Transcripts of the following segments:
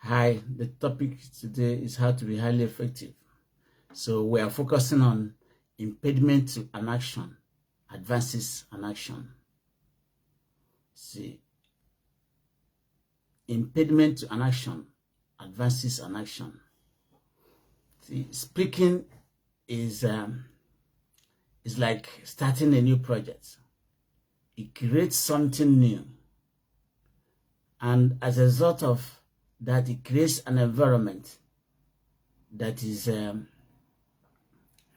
Hi, the topic today is how to be highly effective. So we are focusing on impediment to an action, advances an action. See, impediment to an action, advances an action. See, speaking is like starting a new project. It creates something new. And as a result of that, it creates an environment that is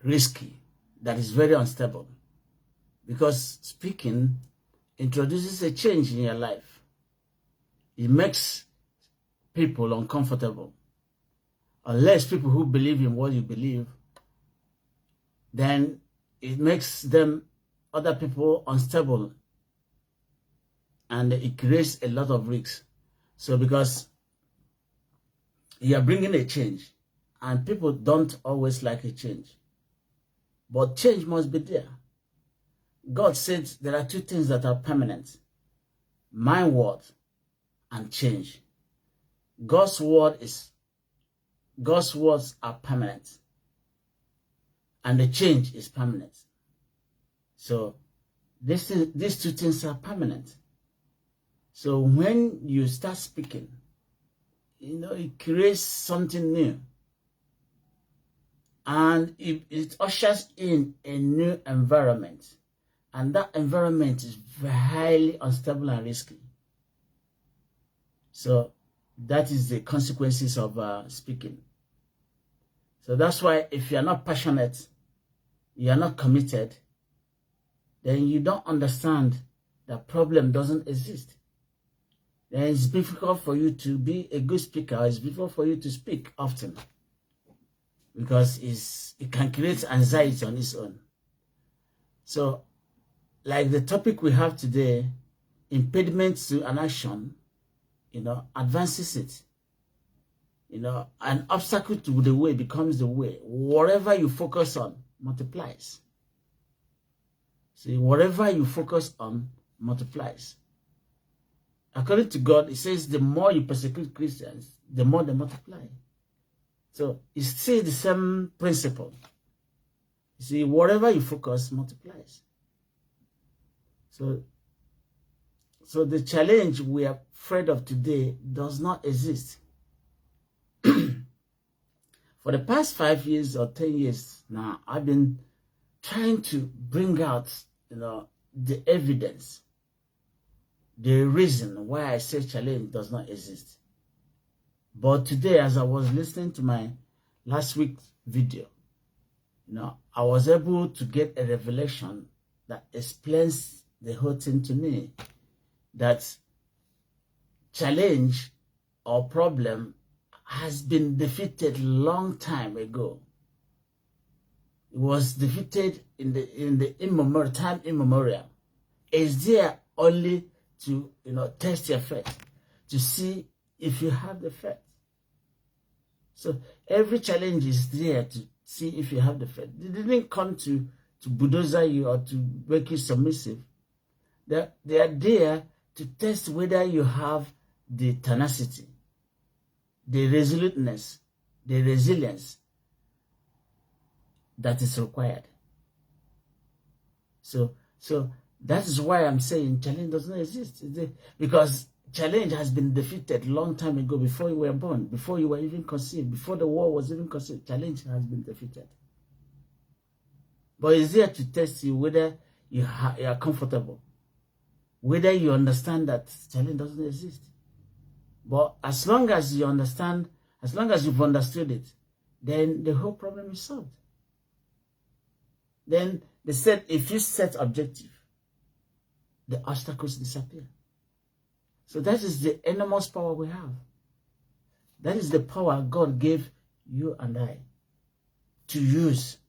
risky, that is very unstable. Because speaking introduces a change in your life. It makes people uncomfortable. Unless people who believe in what you believe, then it makes them, other people, unstable. And it creates a lot of risks. So because you are bringing a change, and people don't always like a change. But change must be there. God said there are two things that are permanent: my word and change. God's words are permanent, and the change is permanent. So these two things are permanent. So when you start speaking, it creates something new, and it ushers in a new environment, and that environment is highly unstable and risky. So that is the consequences of speaking. So that's why if you are not passionate, you are not committed, then you don't understand that problem doesn't exist. Then it's difficult for you to be a good speaker. It's difficult for you to speak often, because it can create anxiety on its own. So, like the topic we have today, impediment to an action, advances it. An obstacle to the way becomes the way. Whatever you focus on multiplies. See, whatever you focus on multiplies. According to God, it says the more you persecute Christians, the more they multiply. So it's still the same principle. You see, whatever you focus multiplies. So the challenge we are afraid of today does not exist. For the past 5 years or 10 years now, I've been trying to bring out, the evidence, the reason why I say challenge does not exist. But today, as I was listening to my last week's video, I was able to get a revelation that explains the whole thing to me, that challenge or problem has been defeated long time ago. It was defeated in the time immemorial. It's there only to test your faith, to see if you have the faith. So every challenge is there to see if you have the faith. They didn't come to bulldozer you or to make you submissive. They are there to test whether you have the tenacity, the resoluteness, the resilience that is required. So that is why I'm saying challenge does not exist. Because challenge has been defeated long time ago, before you were born, before you were even conceived, before the war was even conceived. Challenge has been defeated. But it's there to test you whether you are comfortable, whether you understand that challenge doesn't exist. But as long as you understand, as long as you've understood it, then the whole problem is solved. Then they said, if you set objective, the obstacles disappear. So that is the enormous power we have. That is the power God gave you and I to use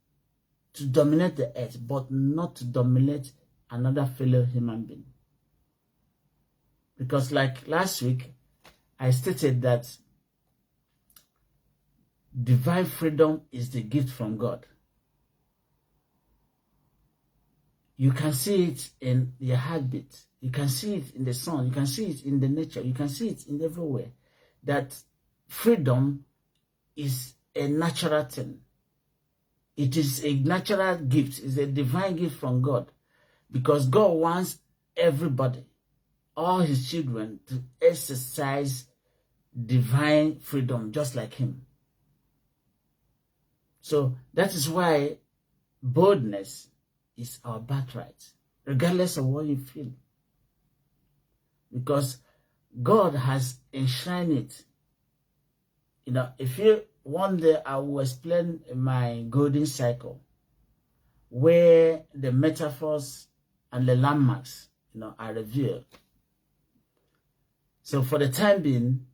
to dominate the earth, but not to dominate another fellow human being. Because like last week, I stated that divine freedom is the gift from God. You can see it in your heartbeat. You can see it in the sun. You can see it in the nature. You can see it in everywhere. That freedom is a natural thing. It is a natural gift. It's a divine gift from God. Because God wants everybody, all his children, to exercise divine freedom just like him. So that is why boldness is our birthright, regardless of what you feel. Because God has enshrined it. You know, if you one day I will explain my golden cycle, where the metaphors and the landmarks, you know, are revealed. So for the time being,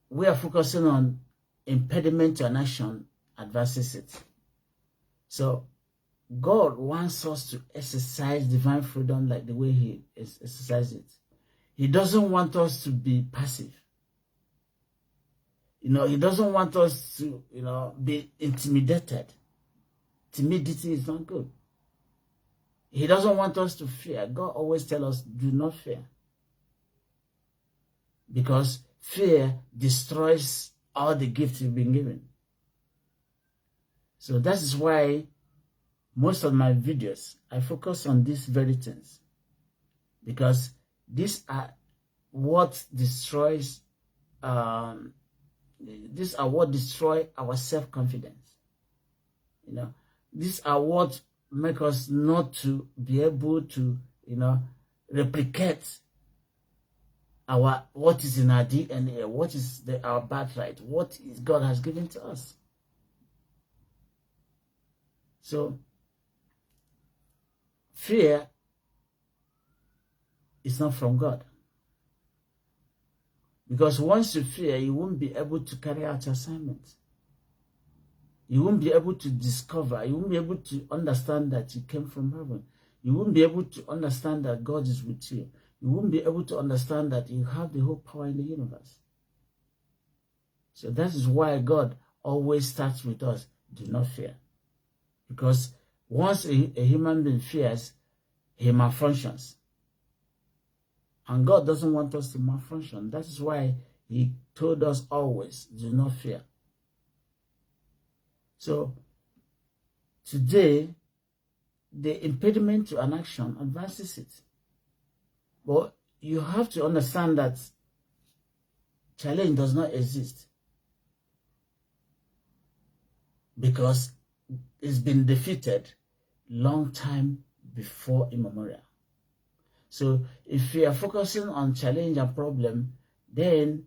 we are focusing on impediment to an action advances it. So God wants us to exercise divine freedom like the way he exercises it. He doesn't want us to be passive. You know, he doesn't want us to, you know, be intimidated. Timidity is not good. He doesn't want us to fear. God always tells us, do not fear. Because fear destroys all the gifts you've been given. So that is why most of my videos, I focus on these very things. Because these are what destroys, these are what destroy our self-confidence. You know, these are what make us not to be able to, you know, replicate what is in our DNA, what is our birthright, what is God has given to us. So fear is not from God. Because once you fear, you won't be able to carry out your assignments. You won't be able to discover, you won't be able to understand that you came from heaven. You won't be able to understand that God is with you. You won't be able to understand that you have the whole power in the universe. So that is why God always starts with us, do not fear. Because once a human being fears, he malfunctions. And God doesn't want us to malfunction. That is why he told us always, do not fear. So today, the impediment to an action advances it. But you have to understand that challenge does not exist. Because it's been defeated long time before immemorial. So if you are focusing on challenge and problem, then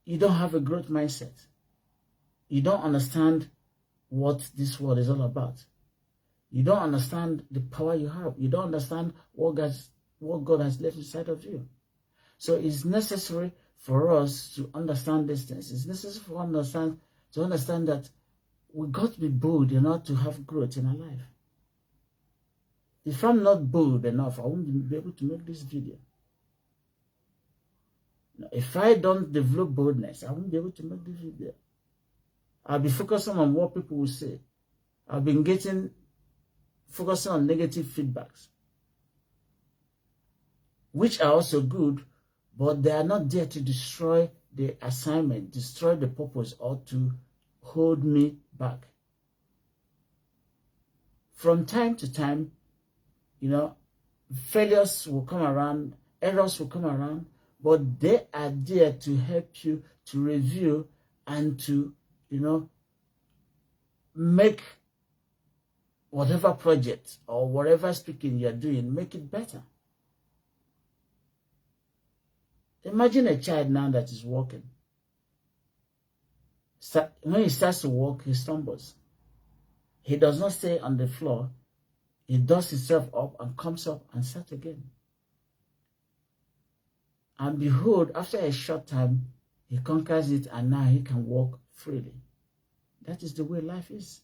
you don't have a growth mindset. You don't understand what this world is all about. You don't understand the power you have. You don't understand what God has left inside of you. So it's necessary for us to understand these things. It's necessary for us to understand that we got to be bold enough to have growth in our life. If I'm not bold enough, I won't be able to make this video. If I don't develop boldness, I won't be able to make this video. I'll be focusing on what people will say. I've been focusing on negative feedbacks, which are also good, but they are not there to destroy the assignment, destroy the purpose, or to hold me back. From time to time, you know, failures will come around, errors will come around, but they are there to help you to review and to, you know, make whatever project or whatever speaking you're doing, make it better. Imagine a child now that is walking. When he starts to walk, he stumbles. He does not stay on the floor. He dusts himself up and comes up and starts again. And behold, after a short time, he conquers it and now he can walk freely. That is the way life is.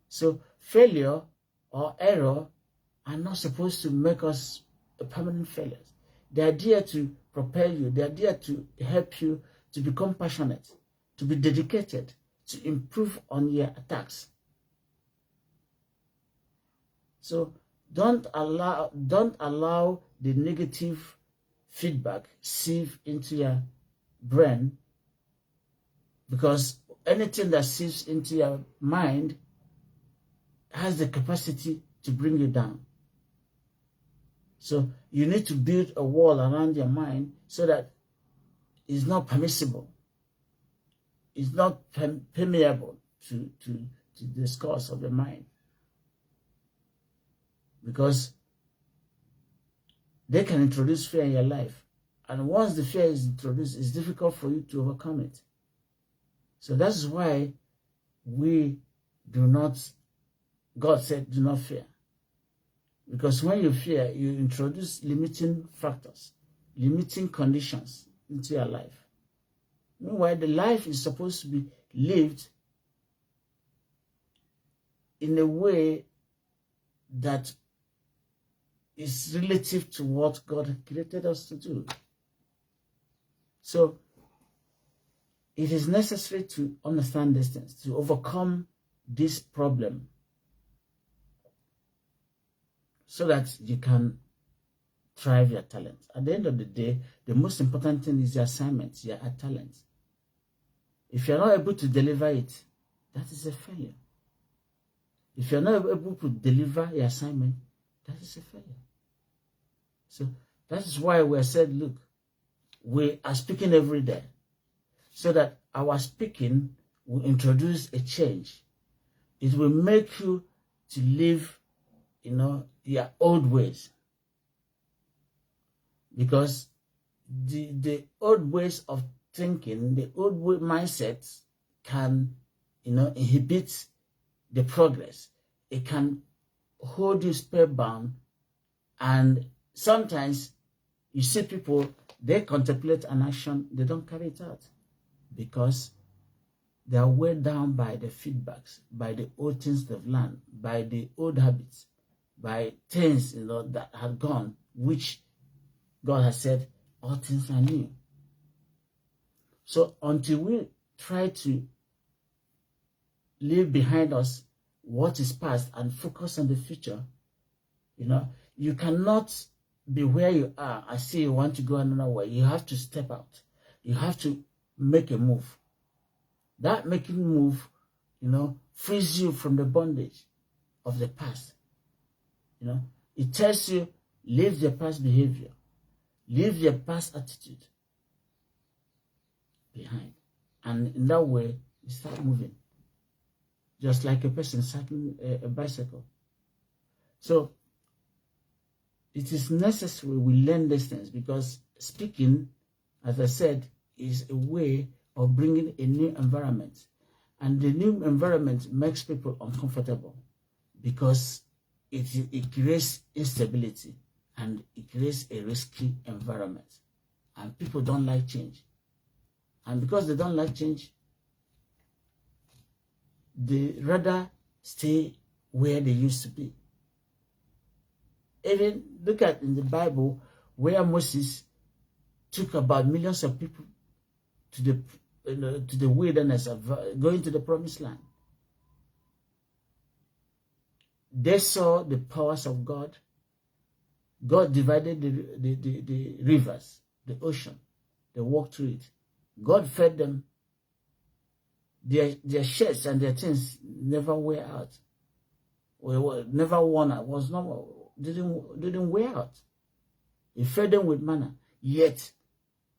So failure or error are not supposed to make us a permanent failures. They are there to propel you. They are there to help you to become passionate, to be dedicated, to improve on your attacks. So don't allow the negative feedback sieve into your brain, because anything that seeps into your mind has the capacity to bring you down. So you need to build a wall around your mind so that it's not permissible. It's not permeable to the discourse of the mind. Because they can introduce fear in your life. And once the fear is introduced, it's difficult for you to overcome it. So that's why God said, do not fear. Because when you fear, you introduce limiting factors, limiting conditions into your life. Meanwhile, the life is supposed to be lived in a way that is relative to what God created us to do. So, it is necessary to understand these things, to overcome this problem, so that you can thrive your talent. At the end of the day, the most important thing is your assignment, your talent. If you're not able to deliver it, that is a failure. If you're not able to deliver your assignment, that is a failure. So that is why we said, look, we are speaking every day, so that our speaking will introduce a change. It will make you to live, your old ways. Because the old ways of thinking, the old mindsets can, inhibit the progress. It can hold you spellbound. And sometimes you see people, they contemplate an action, they don't carry it out because they are weighed down by the feedbacks, by the old things they've learned, by the old habits, by things that have gone, which God has said all things are new. So until we try to leave behind us what is past and focus on the future, you cannot be where you are and say you want to go another way. You have to step out. You have to make a move. That making move, frees you from the bondage of the past. It tells you, leave your past behavior, leave your past attitude behind. And in that way, you start moving. Just like a person cycling a bicycle. So, it is necessary we learn these things, because speaking, as I said, is a way of bringing a new environment. And the new environment makes people uncomfortable because it creates instability and it creates a risky environment. And people don't like change. And because they don't like change, they rather stay where they used to be. Even look at in the Bible where Moses took about millions of people to the wilderness of going to the promised land. They saw the powers of God. God divided the rivers, the ocean. They walked through it. God fed them. Their shirts and their things never wear out. Never worn out. Didn't wear out. He fed them with manna. Yet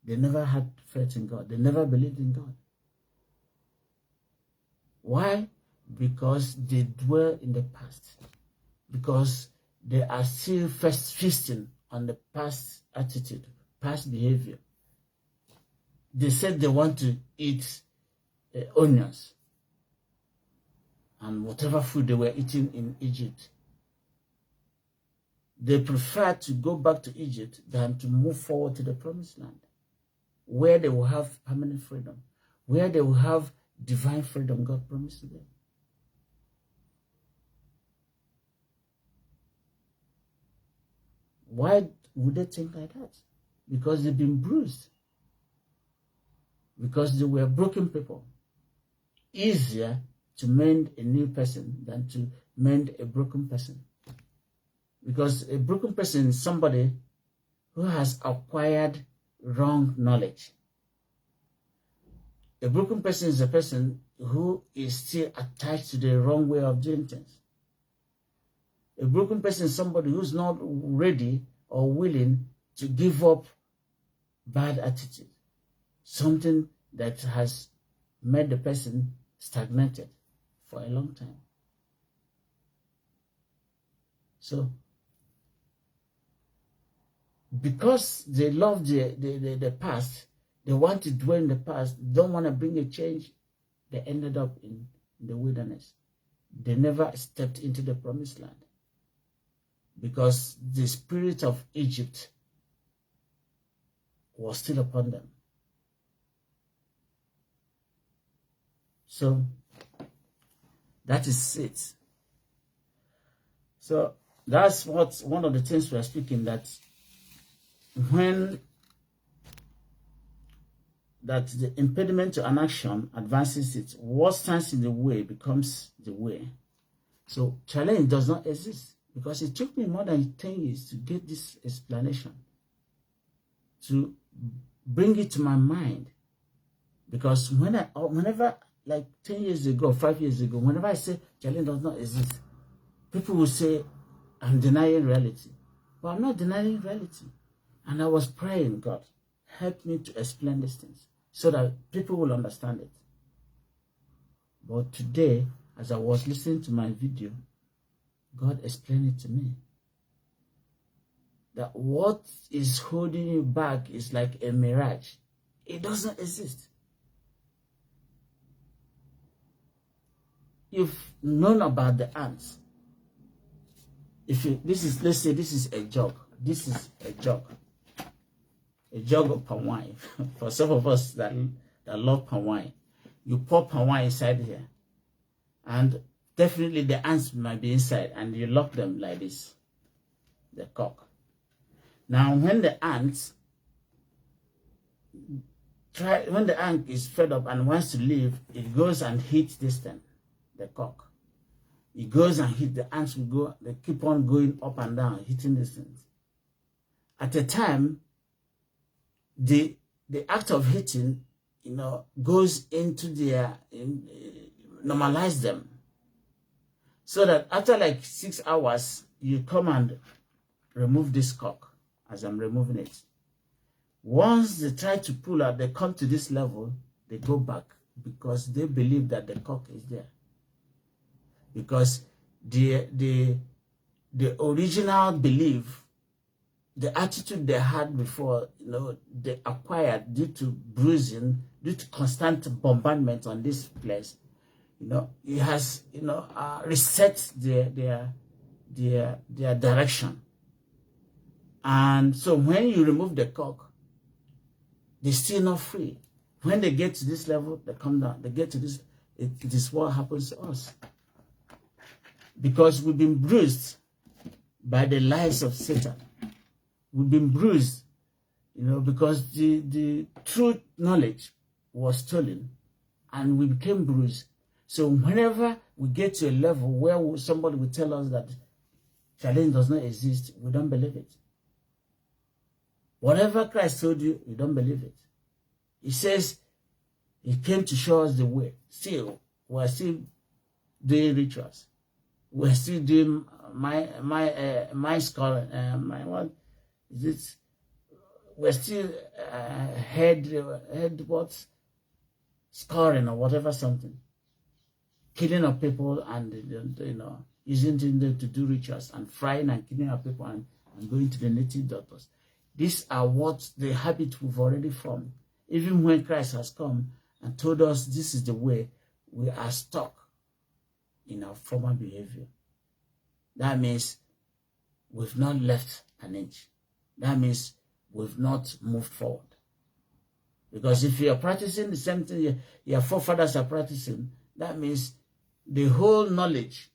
they never had faith in God. They never believed in God. Why? Because they dwell in the past. Because they are still feasting on the past attitude, past behavior. They said they want to eat onions and whatever food they were eating in Egypt. They prefer to go back to Egypt than to move forward to the promised land, where they will have permanent freedom, where they will have divine freedom God promised to them. Why would they think like that? Because they've been bruised. Because they were broken people. Easier to mend a new person than to mend a broken person. Because a broken person is somebody who has acquired wrong knowledge. A broken person is a person who is still attached to the wrong way of doing things. A broken person is somebody who's not ready or willing to give up bad attitude, something that has made the person stagnated for a long time. So, because they love the past, they want to dwell in the past, don't want to bring a change, they ended up in the wilderness. They never stepped into the promised land because the spirit of Egypt was still upon them. So that is it. So that's one of the things we are speaking, that when the impediment to an action advances it, what stands in the way becomes the way. So challenge does not exist, because it took me more than 10 years to get this explanation, to bring it to my mind. Because whenever, like 10 years ago, 5 years ago, whenever I say challenge does not exist, people will say I'm denying reality. But I'm not denying reality. And I was praying, God, help me to explain these things so that people will understand it. But today, as I was listening to my video, God explained it to me. That what is holding you back is like a mirage. It doesn't exist. You've known about the ants. Let's say this is a jug. This is a jug. A jug of palm wine. For some of us that love palm wine, you pour palm wine inside here, and definitely the ants might be inside, and you lock them like this, the cork. Now, when the ant is fed up and wants to leave, it goes and hits this thing, the cork. It goes and hits, the ants will go, they keep on going up and down, hitting these things. At a time, the act of hitting, goes into normalize them. So that after like 6 hours, you come and remove this cork, as I'm removing it. Once they try to pull out, they come to this level, they go back because they believe that the cork is there. Because the original belief, the attitude they had before, they acquired due to bruising, due to constant bombardment on this place, it has, reset their direction. And so when you remove the cork, they're still not free. When they get to this level, they come down. They get to this, it is what happens to us. Because we've been bruised by the lies of Satan. We've been bruised, because the true knowledge was stolen and we became bruised. So whenever we get to a level where somebody will tell us that challenge does not exist, we don't believe it. Whatever Christ told you, you don't believe it. He says he came to show us the way. Still, we're still doing rituals. We're still doing my skull, what is it? We're still head what? Scoring or whatever something. Killing of people and, using them to do rituals and frying and killing of people and going to the native doctors. These are what the habit we've already formed. Even when Christ has come and told us this is the way, we are stuck in our former behavior. That means we've not left an inch. That means we've not moved forward. Because if you are practicing the same thing your forefathers are practicing, that means the whole knowledge,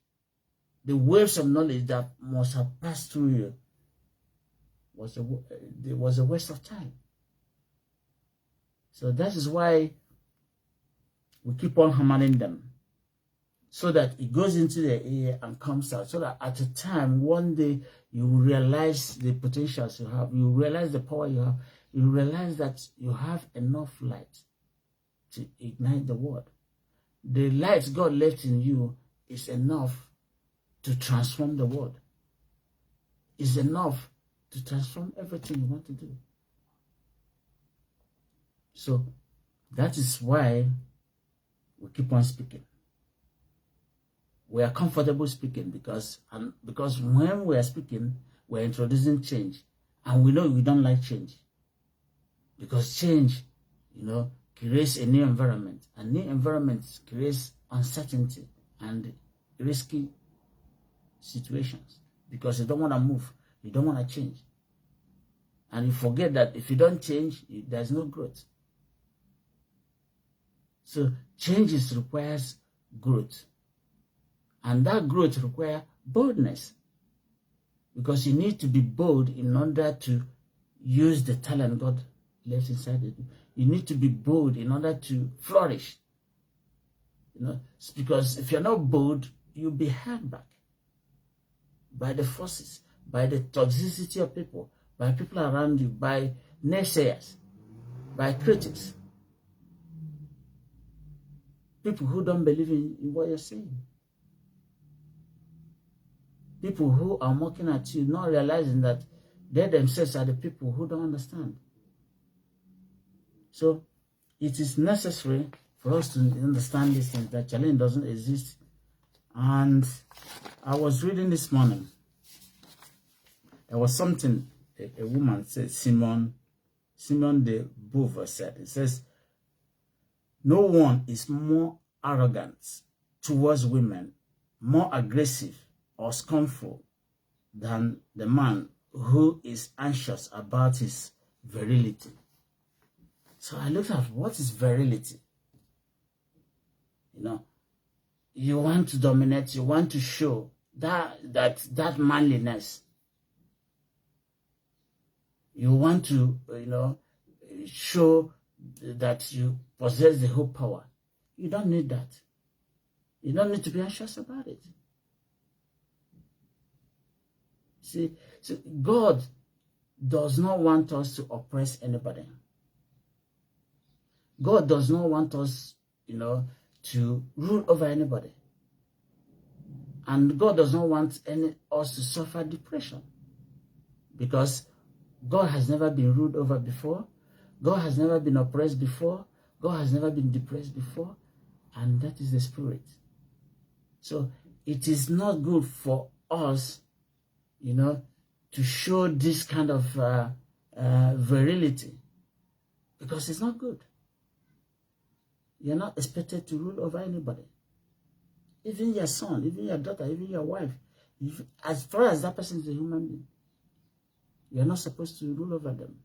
the waves of knowledge that must have passed through you was a waste of time. So that is why we keep on hammering them, so that it goes into the air and comes out, so that at a time, one day, you will realize the potentials you have, you realize the power you have, you realize that you have enough light to ignite the world. The light God left in you is enough to transform the world. Is enough to transform everything you want to do. So that is why we keep on speaking. We are comfortable speaking because when we are speaking, we're introducing change. And we know we don't like change. Because change, creates a new environment. And new environment creates uncertainty and risky situations. Because you don't want to move. You don't want to change. And you forget that if you don't change, there's no growth. So changes requires growth. And that growth requires boldness. Because you need to be bold in order to use the talent God left inside you. You need to be bold in order to flourish. Because if you're not bold, you'll be held back by the forces, by the toxicity of people, by people around you, by naysayers, by critics. People who don't believe in what you're saying. People who are mocking at you, not realizing that they themselves are the people who don't understand. So it is necessary for us to understand these things, that challenge doesn't exist. And I was reading this morning. There was something a woman said, Simone de Beauvoir said. It says, no one is more arrogant towards women, more aggressive or scornful than the man who is anxious about his virility. So I looked at what is virility. You want to dominate, you want to show that manliness. You want to, show that you possess the whole power. You don't need that. You don't need to be anxious about it. See, so God does not want us to oppress anybody. God does not want us, to rule over anybody. And God does not want us to suffer depression. Because God has never been ruled over before. God has never been oppressed before. God has never been depressed before. And that is the spirit. So it is not good for us, to show this kind of virility. Because it's not good. You're not expected to rule over anybody. Even your son, even your daughter, even your wife. As far as that person is a human being, you're not supposed to rule over them.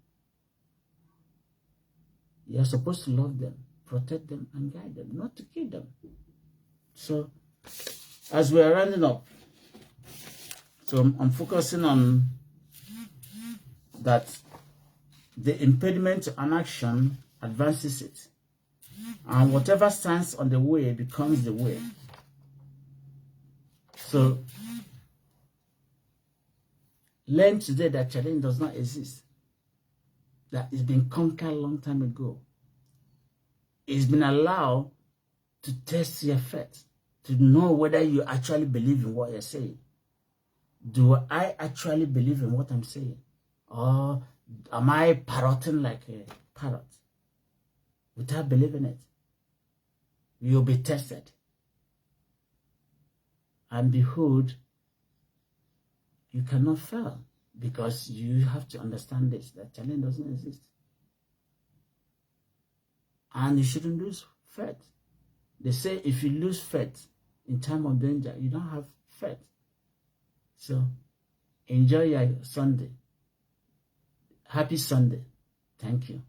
You're supposed to love them, protect them, and guide them, not to kill them. So, as we are rounding up, so I'm focusing on that the impediment to an action advances it. And whatever stands on the way becomes the way. So, learn today that challenge does not exist. That it's been conquered a long time ago. It's been allowed to test your faith, to know whether you actually believe in what you're saying. Do I actually believe in what I'm saying? Or am I parroting like a parrot? Without believing it, you'll be tested. And behold, you cannot fail, because you have to understand this, that challenge doesn't exist. And you shouldn't lose faith. They say if you lose faith in time of danger, you don't have faith. So enjoy your Sunday. Happy Sunday. Thank you.